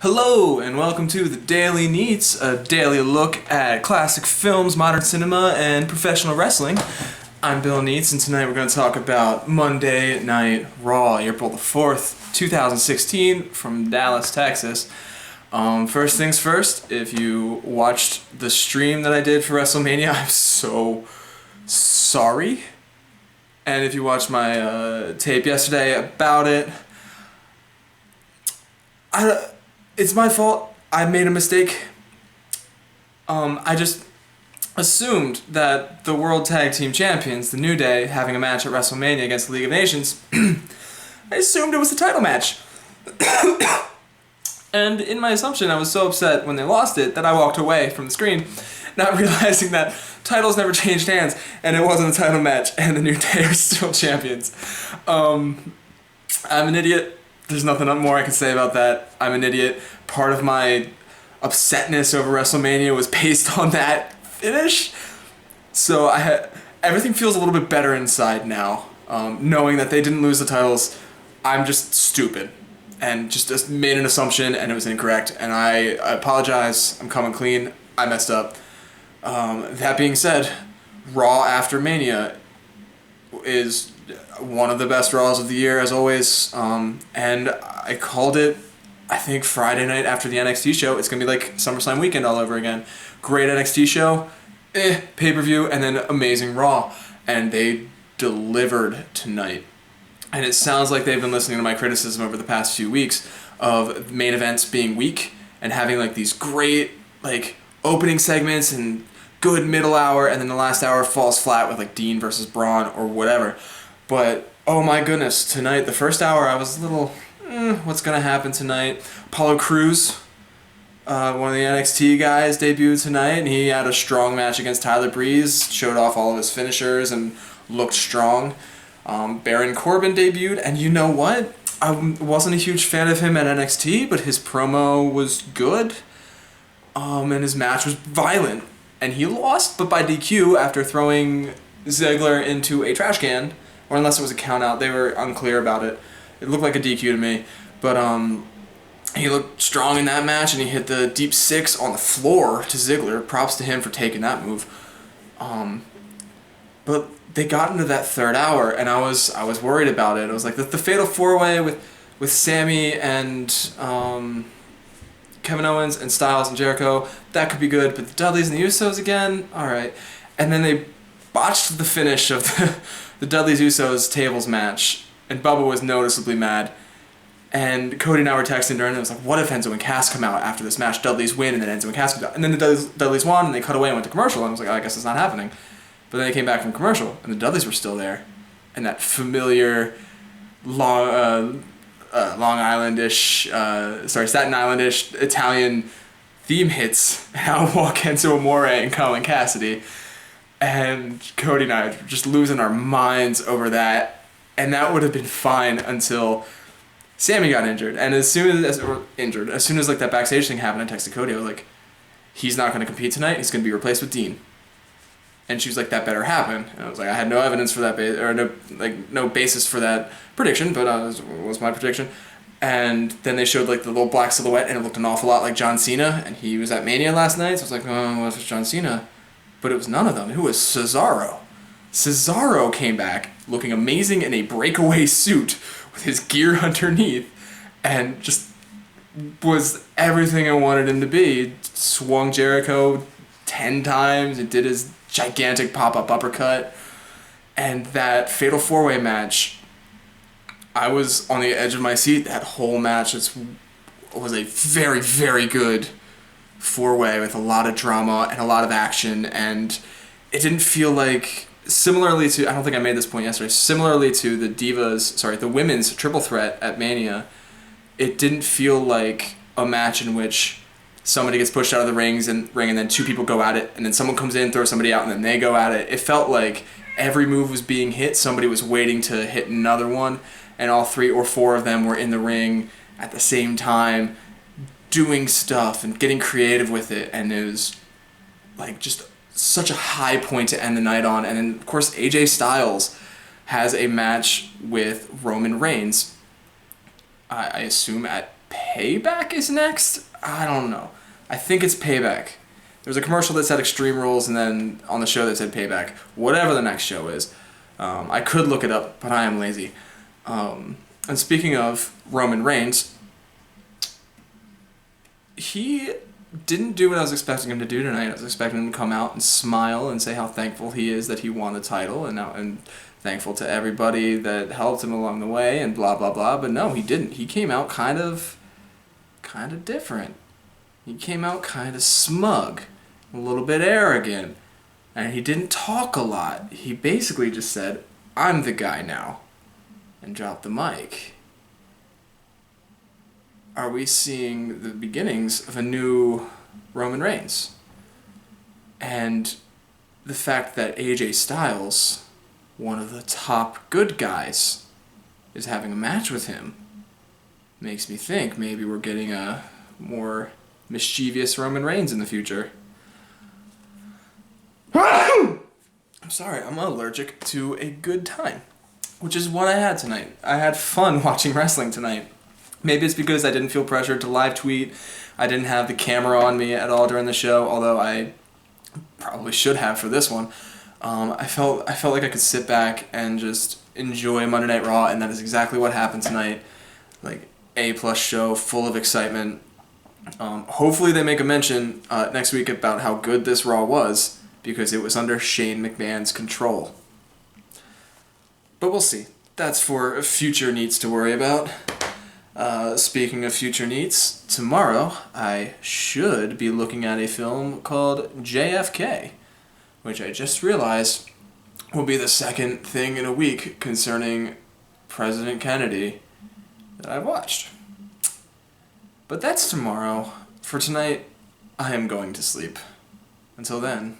Hello and welcome to the Daily Neitz, a daily look at classic films, modern cinema, and professional wrestling. I'm Bill Neitz, and tonight we're going to talk about Monday Night Raw, April the 4th, 2016, from Dallas, Texas. First things first, if you watched the stream that I did for WrestleMania, I'm so sorry. And if you watched my tape yesterday about it, it's my fault. I made a mistake. I just assumed that the World Tag Team Champions, the New Day, having a match at WrestleMania against the League of Nations, I assumed it was the title match. And in my assumption, I was so upset when they lost it that I walked away from the screen, not realizing that titles never changed hands, and it wasn't a title match, and the New Day are still champions. I'm an idiot. There's nothing more I can say about that. I'm an idiot. Part of my upsetness over WrestleMania was based on that finish. So everything feels a little bit better inside now. Knowing that they didn't lose the titles, I'm just stupid. And just made an assumption and it was incorrect. And I apologize. I'm coming clean. I messed up. That being said, Raw after Mania is one of the best Raws of the year, as always, and I called it, I think, Friday night after the NXT show. It's going to be like SummerSlam weekend all over again. Great NXT show, pay-per-view, and then amazing Raw, and they delivered tonight. And it sounds like they've been listening to my criticism over the past few weeks of main events being weak and having like these great like opening segments and good middle hour, and then the last hour falls flat with like Dean versus Braun or whatever. But oh my goodness, tonight, the first hour, I was a little, what's gonna happen tonight? Apollo Crews, one of the NXT guys, debuted tonight, and he had a strong match against Tyler Breeze, showed off all of his finishers and looked strong. Baron Corbin debuted, and you know what? I wasn't a huge fan of him at NXT, but his promo was good, and his match was violent. And he lost, but by DQ after throwing Ziggler into a trash can, or unless it was a count out, they were unclear about it. It looked like a DQ to me, but he looked strong in that match, and he hit the deep six on the floor to Ziggler. Props to him for taking that move. But they got into that third hour, and I was worried about it. It was like the fatal four-way with Sammy and Kevin Owens and Styles and Jericho, that could be good, but the Dudleys and the Usos again, all right. And then they botched the finish of the Dudleys Usos tables match, and Bubba was noticeably mad. And Cody and I were texting during it. It was like, what if Enzo and Cass come out after this match? Dudleys win, and then Enzo and Cass come out. And then the Dudleys won, and they cut away and went to commercial. And I was like, oh, I guess it's not happening. But then they came back from commercial, and the Dudleys were still there. And that familiar Long Island-ish, Staten Island-ish Italian theme hits. I'll walk Enzo Amore and Colin Cassidy. And Cody and I were just losing our minds over that. And that would have been fine until Sammy got injured. And as soon as like that backstage thing happened, I texted Cody. I was like, he's not going to compete tonight. He's going to be replaced with Dean. And she was like, that better happen. And I was like, I had no evidence for that, no basis for that prediction, but it was my prediction. And then they showed like the little black silhouette, and it looked an awful lot like John Cena, and he was at Mania last night, so I was like, oh, what if it's John Cena? But it was none of them. It was Cesaro. Cesaro came back looking amazing in a breakaway suit with his gear underneath, and just was everything I wanted him to be. Swung Jericho 10 times, and did his gigantic pop-up uppercut. And that fatal four-way match, I was on the edge of my seat that whole match. It was a very, very good four-way with a lot of drama and a lot of action, and it didn't feel like, similarly to, I don't think I made this point yesterday, similarly to the women's triple threat at Mania, it didn't feel like a match in which somebody gets pushed out of the ring and then two people go at it, and then someone comes in, throws somebody out, and then they go at it. It felt like every move was being hit, somebody was waiting to hit another one, and all 3 or 4 of them were in the ring at the same time, doing stuff and getting creative with it, and it was like just such a high point to end the night on. And then, of course, AJ Styles has a match with Roman Reigns, I assume at Payback is next? I don't know. I think it's Payback. There's a commercial that said Extreme Rules, and then on the show that said Payback. Whatever the next show is. I could look it up, but I am lazy. And speaking of Roman Reigns, he didn't do what I was expecting him to do tonight. I was expecting him to come out and smile and say how thankful he is that he won the title, and thankful to everybody that helped him along the way, and blah blah blah. But no, he didn't. He came out kind of different. He came out kind of smug, a little bit arrogant, and he didn't talk a lot. He basically just said, "I'm the guy now," and dropped the mic. Are we seeing the beginnings of a new Roman Reigns? And the fact that AJ Styles, one of the top good guys, is having a match with him makes me think maybe we're getting a more mischievous Roman Reigns in the future. I'm sorry, I'm allergic to a good time, which is what I had tonight. I had fun watching wrestling tonight. Maybe it's because I didn't feel pressured to live tweet. I didn't have the camera on me at all during the show, although I probably should have for this one. I felt like I could sit back and just enjoy Monday Night Raw, and that is exactly what happened tonight. Like, A+ show, full of excitement. Hopefully they make a mention next week about how good this Raw was, because it was under Shane McMahon's control. But we'll see. That's for future Neitz to worry about. Speaking of future Neitz, tomorrow I should be looking at a film called JFK, which I just realized will be the second thing in a week concerning President Kennedy that I've watched. But that's tomorrow. For tonight, I am going to sleep. Until then...